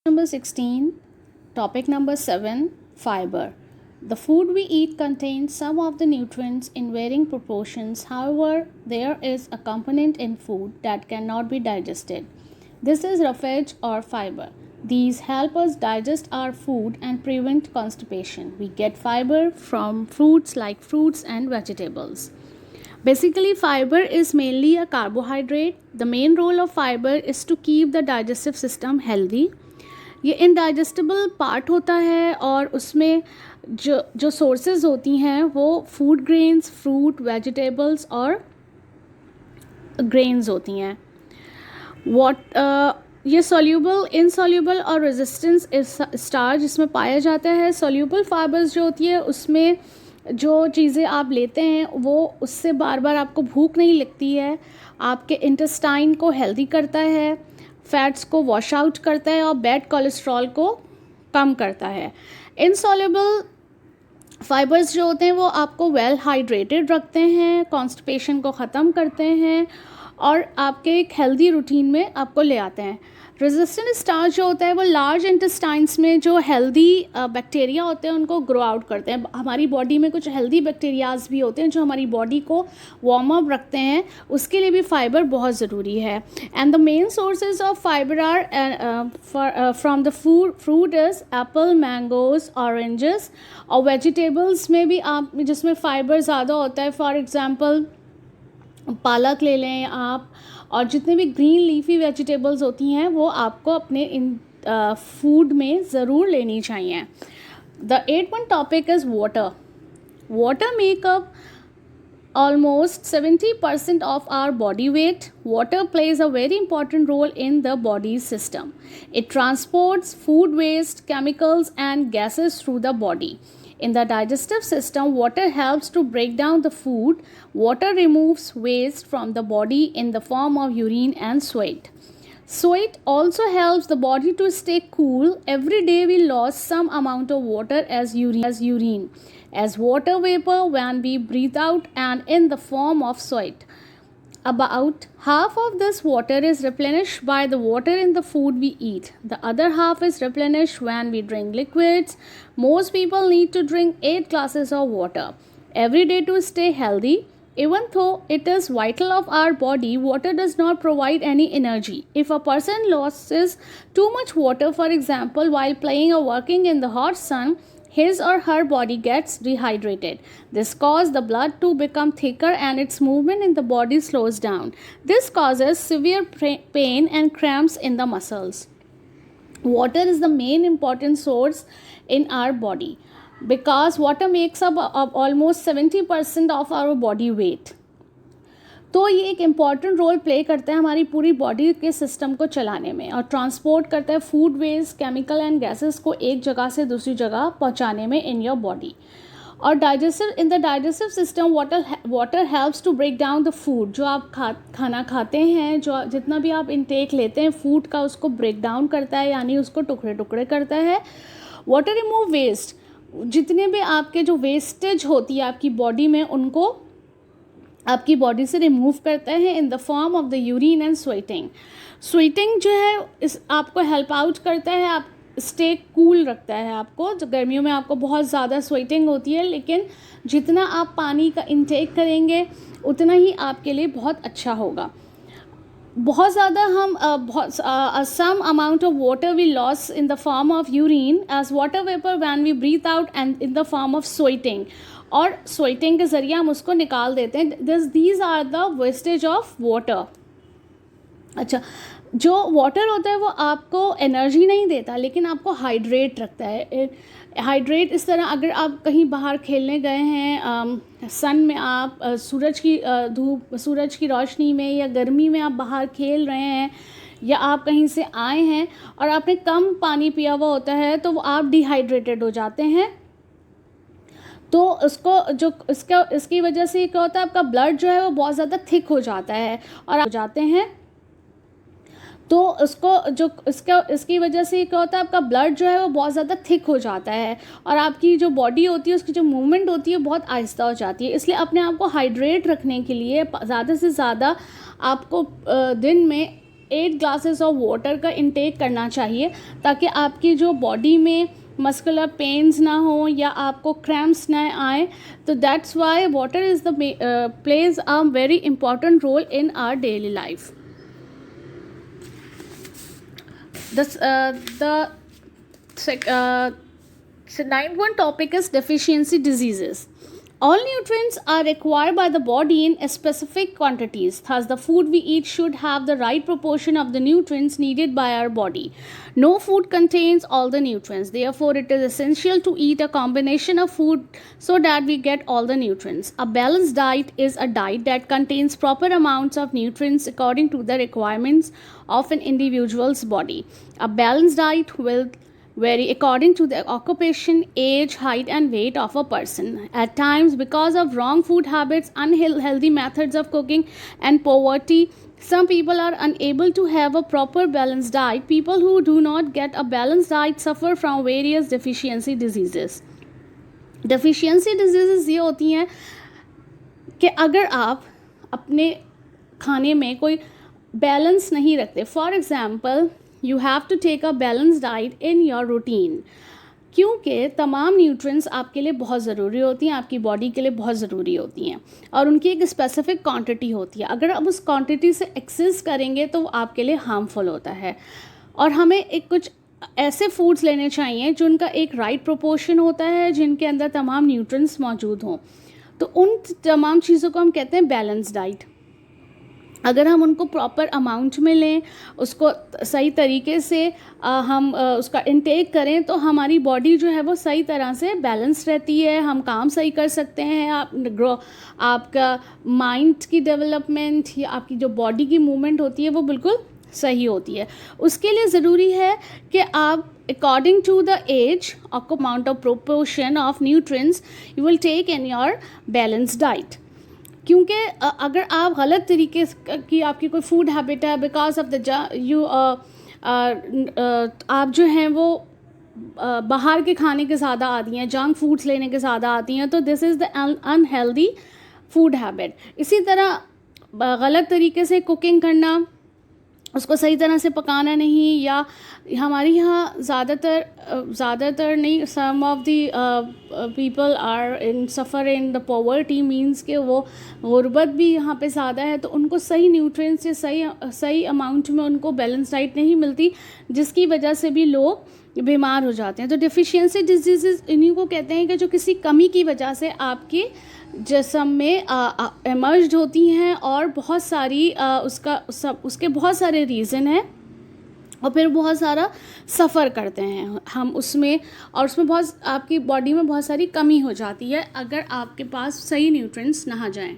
Number 16, topic number 7, fiber. The food we eat contains some of the nutrients in varying proportions. However, there is a component in food that cannot be digested. This is roughage or fiber. These help us digest our food and prevent constipation. We get fiber from fruits like fruits and vegetables. Basically, fiber is mainly a carbohydrate. The main role of fiber is to keep the digestive system healthy. ये indigestible part होता है और उसमें जो sources होती हैं वो food grains, fruit, vegetables और ग्रेन्स होती हैं. ये सॉल्यूबल, इनसॉल्यूबल और रेजिस्टेंस स्टार्च इसमें पाया जाता है. सॉल्यूबल फाइबर्स जो होती है उसमें जो चीज़ें आप लेते हैं वो उससे बार बार आपको भूख नहीं लगती है, आपके इंटेस्टाइन को हेल्दी करता है, फैट्स को वॉश आउट करता है और बैड कोलेस्ट्रॉल को कम करता है. इनसॉल्युबल फाइबर्स जो होते हैं वो आपको वेल हाइड्रेटेड रखते हैं, कॉन्स्टिपेशन को ख़त्म करते हैं और आपके एक हेल्दी रूटीन में आपको ले आते हैं. रेजिस्टेंट स्टार्च जो होता है वो लार्ज इंटेस्टाइन्स में जो हेल्दी बैक्टीरिया होते हैं उनको ग्रो आउट करते हैं. हमारी बॉडी में कुछ हेल्दी बैक्टीरियाज भी होते हैं जो हमारी बॉडी को वार्म अप रखते हैं, उसके लिए भी फाइबर बहुत ज़रूरी है. And the main sources of fibre are from the fruit is apple, mangoes, oranges. और वेजिटेबल्स में भी आप जिसमें फ़ाइबर ज़्यादा होता है, फॉर एग्ज़ाम्पल पालक ले लें आप, और जितने भी ग्रीन लीफी वेजिटेबल्स होती हैं वो आपको अपने इन फूड में ज़रूर लेनी चाहिए. The 8th topic is water. Water makeup almost 70% of our body weight. Water plays a very important role in the body's system. It transports food waste, chemicals and gases through the body. In the digestive system, water helps to break down the food. Water removes waste from the body in the form of urine and sweat. Sweat also helps the body to stay cool. Every day we lose some amount of water as urine, as water vapor when we breathe out and in the form of sweat. About half of this water is replenished by the water in the food we eat. The other half is replenished when we drink liquids. Most people need to drink 8 glasses of water every day to stay healthy. Even though it is vital of our body, water does not provide any energy. If a person loses too much water, for example, while playing or working in the hot sun, his or her body gets dehydrated. This causes the blood to become thicker and its movement in the body slows down. This causes severe pain and cramps in the muscles. Water is the main important source in our body because water makes up almost 70% of our body weight. तो ये एक important role play करता है हमारी पूरी body के system को चलाने में और ट्रांसपोर्ट करता है food waste, chemical and gases को एक जगह से दूसरी जगह पहुंचाने में इन योर बॉडी. और in the digestive system water helps to break down the food. जो आप खाना खाते हैं, जो जितना भी आप इनटेक लेते हैं फूड का, उसको ब्रेक डाउन करता है, यानी उसको टुकड़े टुकड़े करता है. Water remove waste. जितने भी आपके जो वेस्टेज होती है आपकी बॉडी में, उनको आपकी बॉडी से रिमूव करते हैं इन the form of the urine and sweating. Sweating जो है इस आपको हेल्प आउट करता है, आप स्टे कूल रखता है आपको. जो गर्मियों में आपको बहुत ज़्यादा स्वेटिंग होती है, लेकिन जितना आप पानी का इंटेक करेंगे उतना ही आपके लिए बहुत अच्छा होगा. बहुत ज़्यादा हम some amount of water we loss in the form of urine as water vapour when we breathe out and in the form of sweating. और स्वेटिंग के ज़रिए हम उसको निकाल देते हैं. These are the wastage of water. अच्छा, जो वाटर होता है वो आपको एनर्जी नहीं देता लेकिन आपको हाइड्रेट रखता है. हाइड्रेट इस तरह, अगर आप कहीं बाहर खेलने गए हैं सन में, आप सूरज की रोशनी में या गर्मी में आप बाहर खेल रहे हैं, या आप कहीं से आए हैं और आपने कम पानी पिया हुआ होता है तो आप डिहाइड्रेटेड हो जाते हैं. तो इसकी वजह से क्या होता है, आपका ब्लड जो है वो बहुत ज़्यादा थिक हो जाता है और आप जाते हैं. तो इसकी वजह से क्या होता है, आपका ब्लड जो है वो बहुत ज़्यादा थिक हो जाता है और आपकी जो बॉडी होती है उसकी जो मूवमेंट होती है बहुत आहिस्ता हो जाती है. इसलिए अपने आप को हाइड्रेट रखने के लिए ज़्यादा से ज़्यादा आपको दिन में 8 ग्लासेस ऑफ वाटर का इंटेक करना चाहिए, ताकि आपकी जो बॉडी में मस्कुलर पेन्स ना हो या आपको क्रैम्प्स ना आए. तो that's why water is the plays a very important role in our daily life. So ninth one topic is deficiency diseases. All nutrients are required by the body in specific quantities. Thus, the food we eat should have the right proportion of the nutrients needed by our body. No food contains all the nutrients. Therefore, it is essential to eat a combination of food so that we get all the nutrients. A balanced diet is a diet that contains proper amounts of nutrients according to the requirements of an individual's body. A balanced diet will vary according to the occupation, age, height, and weight of a person. At times, because of wrong food habits, unhealthy methods of cooking, and poverty, some people are unable to have a proper balanced diet. People who do not get a balanced diet suffer from various deficiency diseases. Deficiency diseases ये होती हैं कि अगर आप अपने खाने में कोई बैलेंस नहीं रखते. For example, you have to take a balance diet in your routine, क्योंकि तमाम न्यूट्रिएंट्स आपके लिए बहुत ज़रूरी होती हैं, आपकी बॉडी के लिए बहुत ज़रूरी होती हैं, और उनकी एक स्पेसिफिक क्वांटिटी होती है. अगर आप उस क्वांटिटी से एक्सेस करेंगे तो वो आपके लिए हार्मफुल होता है. और हमें एक कुछ ऐसे फूड्स लेने चाहिए जिनका एक राइट प्रोपोर्शन होता है, जिनके अंदर तमाम न्यूट्रिएंट्स मौजूद हों. तो उन तमाम चीज़ों को हम कहते हैं बैलेंस डाइट. अगर हम उनको प्रॉपर अमाउंट में लें, उसको सही तरीके से हम उसका इंटेक करें, तो हमारी बॉडी जो है वो सही तरह से बैलेंस रहती है. हम काम सही कर सकते हैं. आपका माइंड की डेवलपमेंट या आपकी जो बॉडी की मूवमेंट होती है वो बिल्कुल सही होती है. उसके लिए ज़रूरी है कि आप according to the age amount of proportion of nutrients you will take in your balance diet. क्योंकि अगर आप गलत तरीके की आपकी कोई फूड हैबिट है, बिकॉज ऑफ द आप जो हैं वो बाहर के खाने के ज़्यादा आती हैं, जंक फूड्स लेने के ज़्यादा आती हैं, तो this is the unhealthy food habit. इसी तरह गलत तरीके से कुकिंग करना, उसको सही तरह से पकाना नहीं, या हमारे यहाँ ज़्यादातर नहीं, some of the people are in suffer in the poverty, means के वो गुर्बत भी यहाँ पे ज़्यादा है, तो उनको सही न्यूट्रिएंट्स या सही अमाउंट में उनको बैलेंस डाइट नहीं मिलती, जिसकी वजह से भी लोग बीमार हो जाते हैं. तो डिफिशियंसी डिजीज़ इन्हीं को कहते हैं कि जो किसी कमी की वजह से आपके जिस्म में एमर्ज होती हैं, और बहुत सारी उसके बहुत सारे रीज़न हैं, और फिर बहुत सारा सफ़र करते हैं हम उसमें, और उसमें बहुत आपकी बॉडी में बहुत सारी कमी हो जाती है अगर आपके पास सही न्यूट्रिएंट्स ना जाएं.